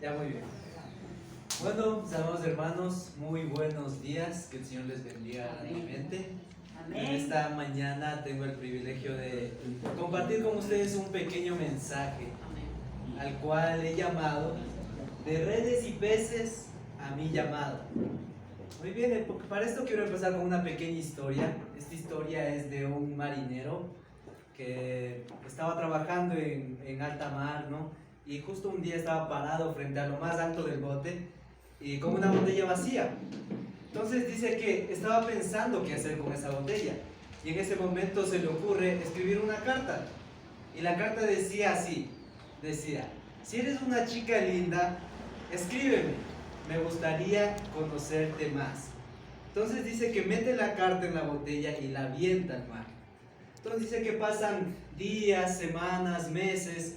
Ya, muy bien. Bueno, mis amados hermanos, muy buenos días. Que el Señor les bendiga grandemente. En esta mañana tengo el privilegio de compartir con ustedes un pequeño mensaje al cual he llamado de redes y peces a mi llamado. Muy bien, para esto quiero empezar con una pequeña historia. Esta historia es de un marinero que estaba trabajando en alta mar, ¿no? Y justo un día estaba parado frente a lo más alto del bote y con una botella vacía. Entonces dice que estaba pensando qué hacer con esa botella y en ese momento se le ocurre escribir una carta. Y la carta decía así, decía: si eres una chica linda, escríbeme, me gustaría conocerte más. Entonces dice que mete la carta en la botella y la avienta al mar. Entonces dice que pasan días, semanas, meses,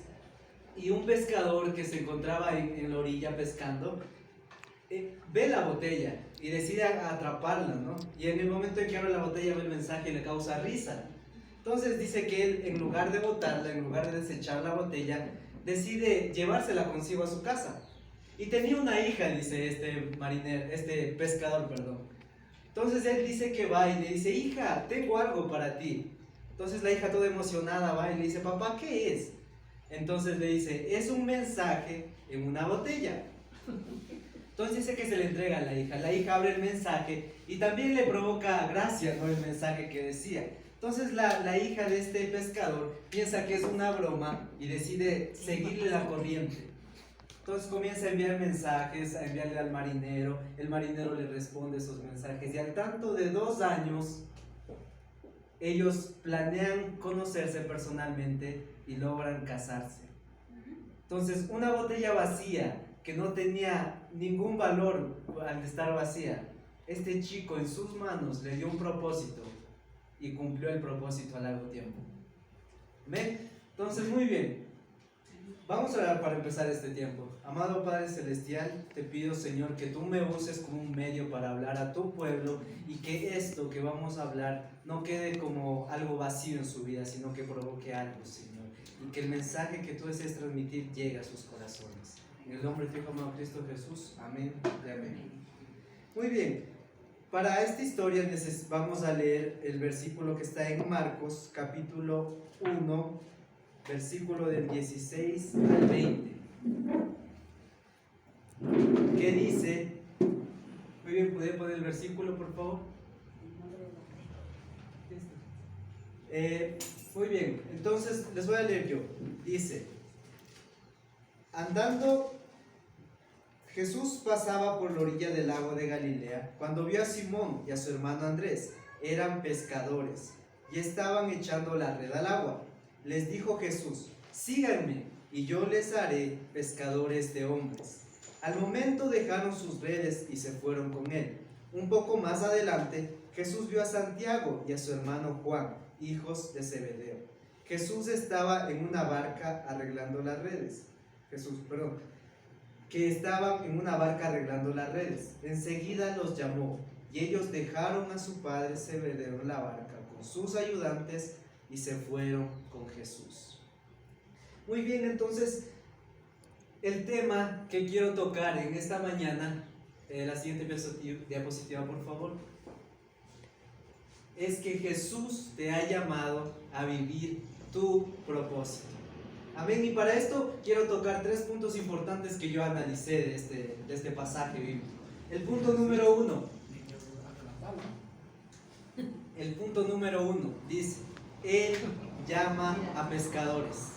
y un pescador que se encontraba en la orilla pescando ve la botella y decide atraparla, ¿no? Y en el momento en que abre la botella ve el mensaje y le causa risa. Entonces dice que él, en lugar de botarla, en lugar de desechar la botella, decide llevársela consigo a su casa. Y tenía una hija, dice este pescador, perdón. Entonces él dice que va y le dice: hija, tengo algo para ti. Entonces la hija toda emocionada va y le dice: papá, ¿qué es? Entonces le dice: es un mensaje en una botella. Entonces dice que se le entrega a la hija abre el mensaje y también le provoca gracia, ¿no?, el mensaje que decía. Entonces la hija de este pescador piensa que es una broma y decide seguirle la corriente. Entonces comienza a enviar mensajes, a enviarle al marinero, el marinero le responde esos mensajes y al tanto de 2 años ellos planean conocerse personalmente y logran casarse. Entonces una botella vacía que no tenía ningún valor al estar vacía, este chico en sus manos le dio un propósito y cumplió el propósito a largo tiempo. ¿Ven? Entonces, muy bien, vamos a orar para empezar este tiempo. Amado Padre Celestial, te pido, Señor, que tú me uses como un medio para hablar a tu pueblo y que esto que vamos a hablar no quede como algo vacío en su vida, sino que provoque algo, Señor, y que el mensaje que tú desees transmitir llegue a sus corazones. En el nombre de tu Hijo amado Cristo Jesús, amén y amén. Muy bien, para esta historia vamos a leer el versículo que está en Marcos, capítulo 1, versículo del 16 al 20. ¿Qué dice? Muy bien, ¿puede poner el versículo, por favor? Muy bien, entonces les voy a leer yo. Dice: andando, Jesús pasaba por la orilla del lago de Galilea cuando vio a Simón y a su hermano Andrés. Eran pescadores y estaban echando la red al agua. Les dijo Jesús: síganme y yo les haré pescadores de hombres. Al momento dejaron sus redes y se fueron con él. Un poco más adelante, Jesús vio a Santiago y a su hermano Juan, hijos de Zebedeo. Jesús estaba en una barca arreglando las redes. Que estaban en una barca arreglando las redes. Enseguida los llamó y ellos dejaron a su padre Zebedeo en la barca con sus ayudantes y se fueron con Jesús. Muy bien, entonces el tema que quiero tocar en esta mañana, la siguiente diapositiva por favor, es que Jesús te ha llamado a vivir tu propósito. Amén. Y para esto quiero tocar 3 puntos importantes que yo analicé de este pasaje bíblico. El punto número 1. El punto número 1 dice: Él llama a pescadores.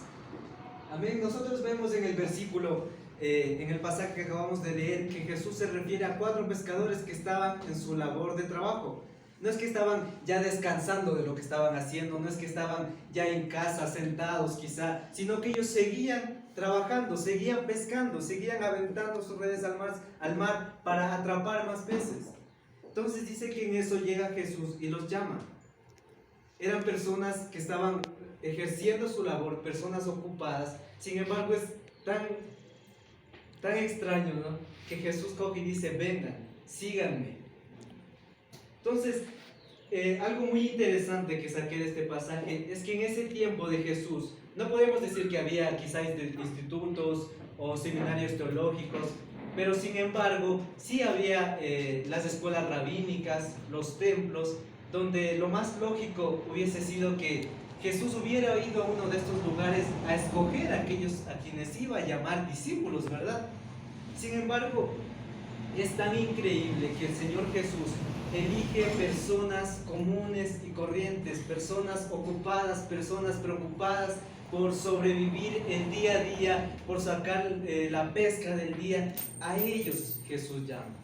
Amén. Nosotros vemos en el versículo, en el pasaje que acabamos de leer, que Jesús se refiere a 4 pescadores que estaban en su labor de trabajo. No es que estaban ya descansando de lo que estaban haciendo, no es que estaban ya en casa sentados quizá, sino que ellos seguían trabajando, seguían pescando, seguían aventando sus redes al mar para atrapar más peces. Entonces dice que en eso llega Jesús y los llama. Eran personas que estaban ejerciendo su labor, personas ocupadas. Sin embargo, es tan extraño, ¿no?, que Jesús coge y dice: vengan, síganme. Entonces, algo muy interesante que saqué de este pasaje es que en ese tiempo de Jesús no podemos decir que había quizás institutos o seminarios teológicos, pero sin embargo sí había las escuelas rabínicas, los templos, donde lo más lógico hubiese sido que Jesús hubiera ido a uno de estos lugares a escoger a aquellos a quienes iba a llamar discípulos, ¿verdad? Sin embargo, es tan increíble que el Señor Jesús elige personas comunes y corrientes, personas ocupadas, personas preocupadas por sobrevivir el día a día, por sacar la pesca del día. A ellos Jesús llama,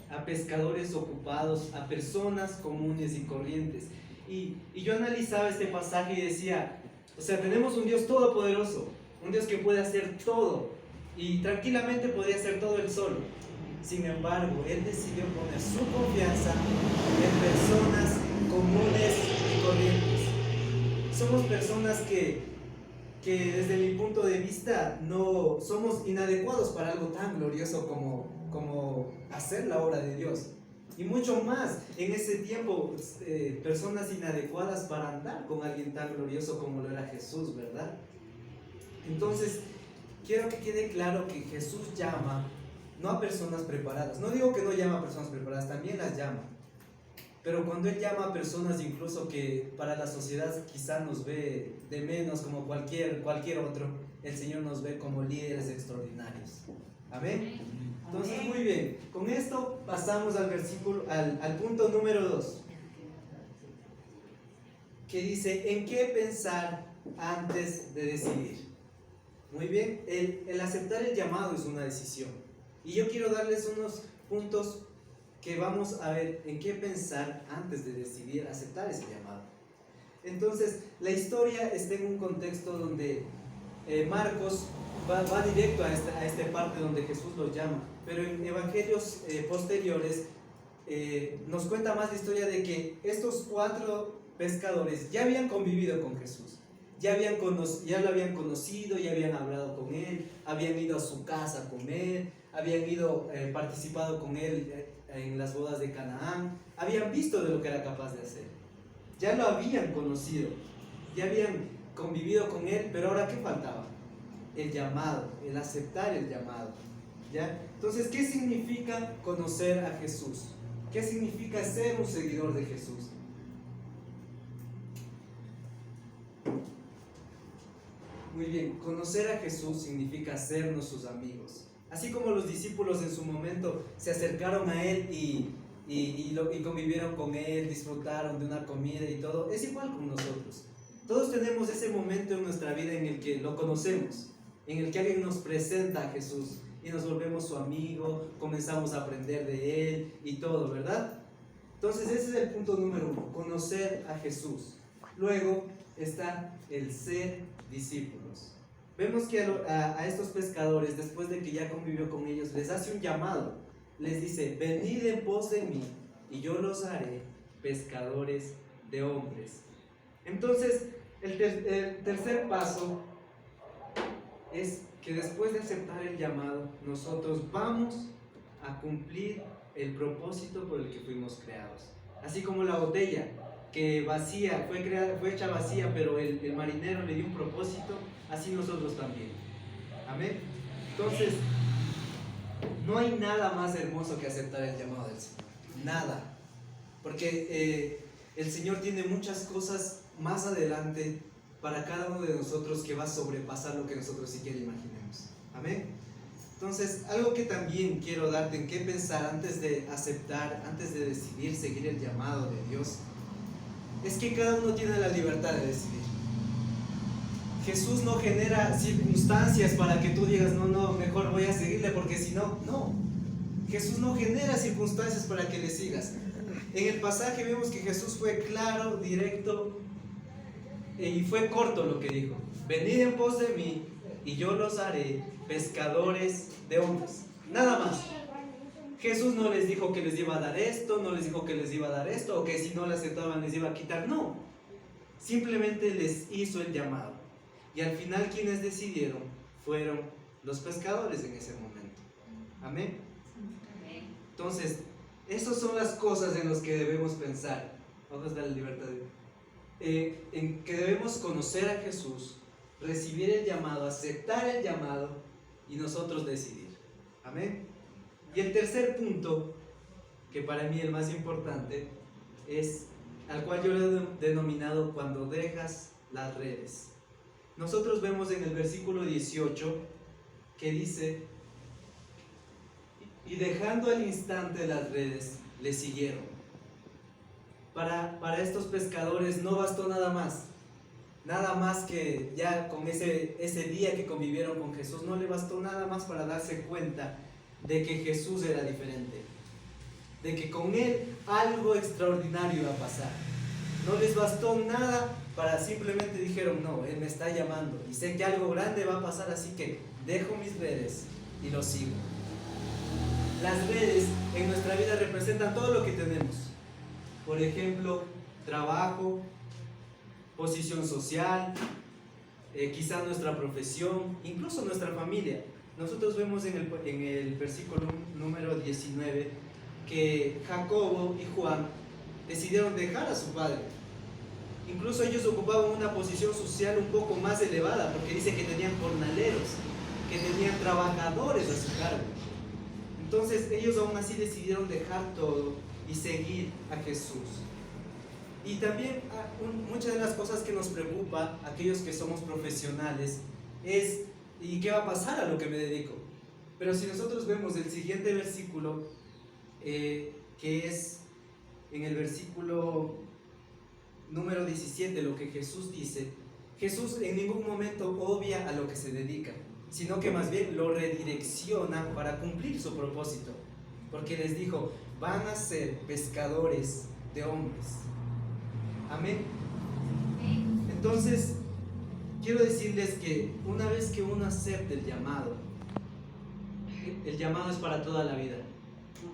a pescadores ocupados, a personas comunes y corrientes. Y yo analizaba este pasaje y decía, o sea, tenemos un Dios todopoderoso, un Dios que puede hacer todo, y tranquilamente podía hacer todo él solo. Sin embargo, él decidió poner su confianza en personas comunes y corrientes. Somos personas que desde mi punto de vista no somos inadecuados para algo tan glorioso como hacer la obra de Dios. Y mucho más en ese tiempo, personas inadecuadas para andar con alguien tan glorioso como lo era Jesús, ¿verdad? Entonces, quiero que quede claro que Jesús llama no a personas preparadas. No digo que no llama a personas preparadas, también las llama. Pero cuando Él llama a personas incluso que para la sociedad quizá nos ve de menos como cualquier otro, el Señor nos ve como líderes extraordinarios. Amén. Entonces, muy bien, con esto pasamos al versículo, al punto número 2, que dice, ¿en qué pensar antes de decidir? Muy bien, el aceptar el llamado es una decisión. Y yo quiero darles unos puntos que vamos a ver en qué pensar antes de decidir aceptar ese llamado. Entonces, la historia está en un contexto donde Marcos va directo a esta parte donde Jesús los llama, pero en evangelios posteriores nos cuenta más la historia de que estos 4 pescadores ya habían convivido con Jesús, ya lo habían conocido, ya habían hablado con él, habían ido a su casa a comer, habían ido participado con él en las bodas de Canaán, habían visto de lo que era capaz de hacer, ya lo habían conocido, ya habían convivido con él, pero ahora ¿qué faltaba? El llamado, el aceptar el llamado, ¿ya? Entonces, ¿qué significa conocer a Jesús? ¿Qué significa ser un seguidor de Jesús? Muy bien, conocer a Jesús significa hacernos sus amigos. Así como los discípulos en su momento se acercaron a Él y convivieron con Él, disfrutaron de una comida y todo, es igual con nosotros. Todos tenemos ese momento en nuestra vida en el que lo conocemos, en el que alguien nos presenta a Jesús y nos volvemos su amigo, comenzamos a aprender de Él y todo, ¿verdad? Entonces ese es el punto número 1, conocer a Jesús. Luego está el ser discípulos. Vemos que a estos pescadores, después de que ya convivió con ellos, les hace un llamado. Les dice, venid en pos de mí y yo los haré pescadores de hombres. Entonces, el tercer paso es que después de aceptar el llamado, nosotros vamos a cumplir el propósito por el que fuimos creados. Así como la botella que vacía, fue hecha vacía, pero el marinero le dio un propósito, así nosotros también. Amén. Entonces, no hay nada más hermoso que aceptar el llamado del Señor. Nada. Porque el Señor tiene muchas cosas más adelante para cada uno de nosotros que va a sobrepasar lo que nosotros siquiera imaginemos. Amén. Entonces, algo que también quiero darte en qué pensar antes de aceptar, antes de decidir seguir el llamado de Dios, es que cada uno tiene la libertad de decidir. Jesús no genera circunstancias para que tú digas, no, mejor voy a seguirle porque si no, no. Jesús no genera circunstancias para que le sigas. En el pasaje vemos que Jesús fue claro, directo y fue corto lo que dijo. Venid en pos de mí y yo los haré pescadores de hombres. Nada más. Jesús no les dijo que les iba a dar esto, no les dijo que les iba a dar esto, o que si no le aceptaban les iba a quitar. No. Simplemente les hizo el llamado. Y al final quienes decidieron fueron los pescadores en ese momento. Amén. Entonces, esas son las cosas en las que debemos pensar. Vamos a darle libertad. En que debemos conocer a Jesús, recibir el llamado, aceptar el llamado y nosotros decidir. Amén. Y el tercer punto, que para mí el más importante, es al cual yo lo he denominado cuando dejas las redes. Nosotros vemos en el versículo 18 que dice: y dejando al instante las redes, le siguieron. Para estos pescadores no bastó nada más que ya con ese día que convivieron con Jesús, no le bastó nada más para darse cuenta de que Jesús era diferente, de que con él algo extraordinario iba a pasar. No les bastó nada para simplemente dijeron: no, él me está llamando y sé que algo grande va a pasar, así que dejo mis redes y lo sigo. Las redes en nuestra vida representan todo lo que tenemos. Por ejemplo, trabajo, posición social, quizá nuestra profesión, incluso nuestra familia. Nosotros vemos en el versículo número 19 que Jacobo y Juan decidieron dejar a su padre. Incluso ellos ocupaban una posición social un poco más elevada, porque dice que tenían jornaleros, que tenían trabajadores a su cargo. Entonces ellos aún así decidieron dejar todo y seguir a Jesús. Y también muchas de las cosas que nos preocupa a aquellos que somos profesionales es: ¿y qué va a pasar a lo que me dedico? Pero si nosotros vemos el siguiente versículo, que es en el versículo número 17, lo que Jesús dice, Jesús en ningún momento obvia a lo que se dedica, sino que más bien lo redirecciona para cumplir su propósito, porque les dijo: van a ser pescadores de hombres. Amén. Entonces, quiero decirles que una vez que uno acepte el llamado es para toda la vida.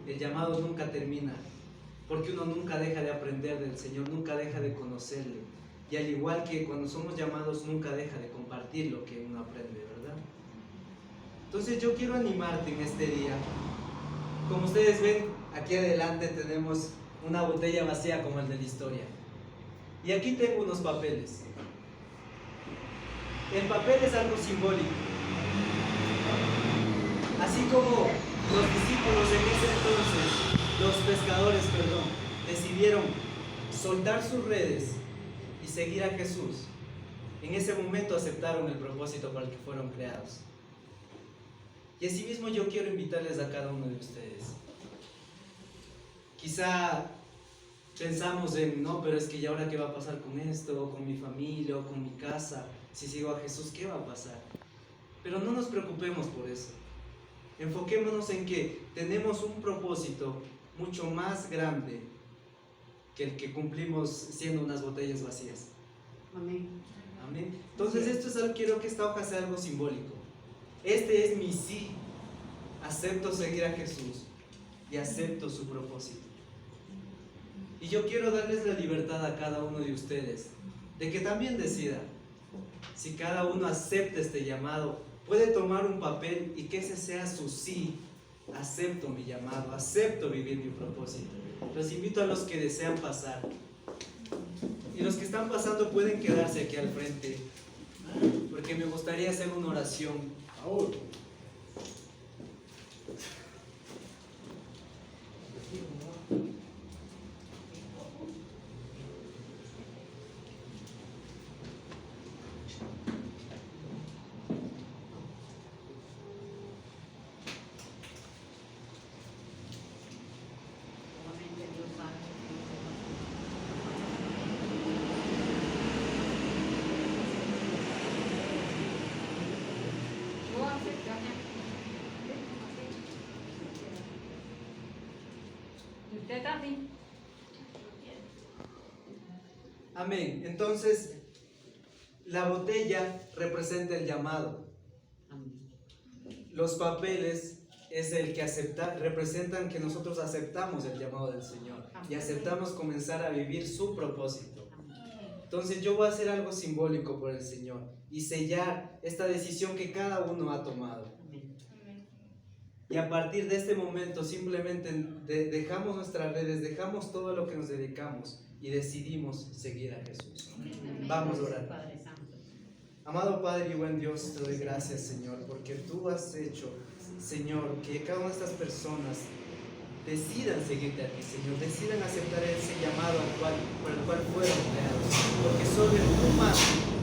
El llamado nunca termina, porque uno nunca deja de aprender del Señor, nunca deja de conocerle. Y al igual que cuando somos llamados, nunca deja de compartir lo que uno aprende, ¿verdad? Entonces yo quiero animarte en este día. Como ustedes ven, aquí adelante tenemos una botella vacía como el de la historia. Y aquí tengo unos papeles. El papel es algo simbólico. Así como los discípulos en ese entonces, los pescadores, decidieron soltar sus redes y seguir a Jesús, en ese momento aceptaron el propósito para el que fueron creados. Y asimismo yo quiero invitarles a cada uno de ustedes. Quizá pensamos en: no, pero es que ya ahora qué va a pasar con esto, o con mi familia, o con mi casa, si sigo a Jesús, ¿qué va a pasar? Pero no nos preocupemos por eso. Enfoquémonos en que tenemos un propósito mucho más grande que el que cumplimos siendo unas botellas vacías. Amén. Amén. Entonces esto es algo, quiero que esta hoja sea algo simbólico. Este es mi sí. Acepto seguir a Jesús y acepto su propósito. Y yo quiero darles la libertad a cada uno de ustedes de que también decida si cada uno acepta este llamado. Puede tomar un papel y que ese sea su sí. Acepto mi llamado, acepto vivir mi propósito. Los invito a los que desean pasar. Y los que están pasando pueden quedarse aquí al frente, porque me gustaría hacer una oración. ¿Usted también? Amén. Entonces, la botella representa el llamado. Los papeles es el que representan que nosotros aceptamos el llamado del Señor y aceptamos comenzar a vivir su propósito. Entonces yo voy a hacer algo simbólico por el Señor y sellar esta decisión que cada uno ha tomado. Y a partir de este momento simplemente dejamos nuestras redes, dejamos todo lo que nos dedicamos y decidimos seguir a Jesús. Vamos a orar. Amado Padre y buen Dios, te doy gracias, Señor, porque tú has hecho, Señor, que cada una de estas personas decidan seguirte a ti, Señor, decidan aceptar ese llamado por el cual fueron creados, porque solo en tu mano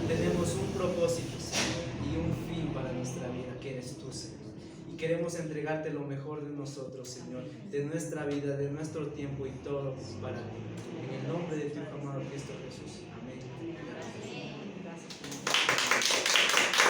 tenemos un propósito, Señor, y un fin para nuestra vida, que eres tú, Señor. Y queremos entregarte lo mejor de nosotros, Señor, de nuestra vida, de nuestro tiempo y todo para ti. En el nombre de tu amado Cristo Jesús. Amén. Gracias.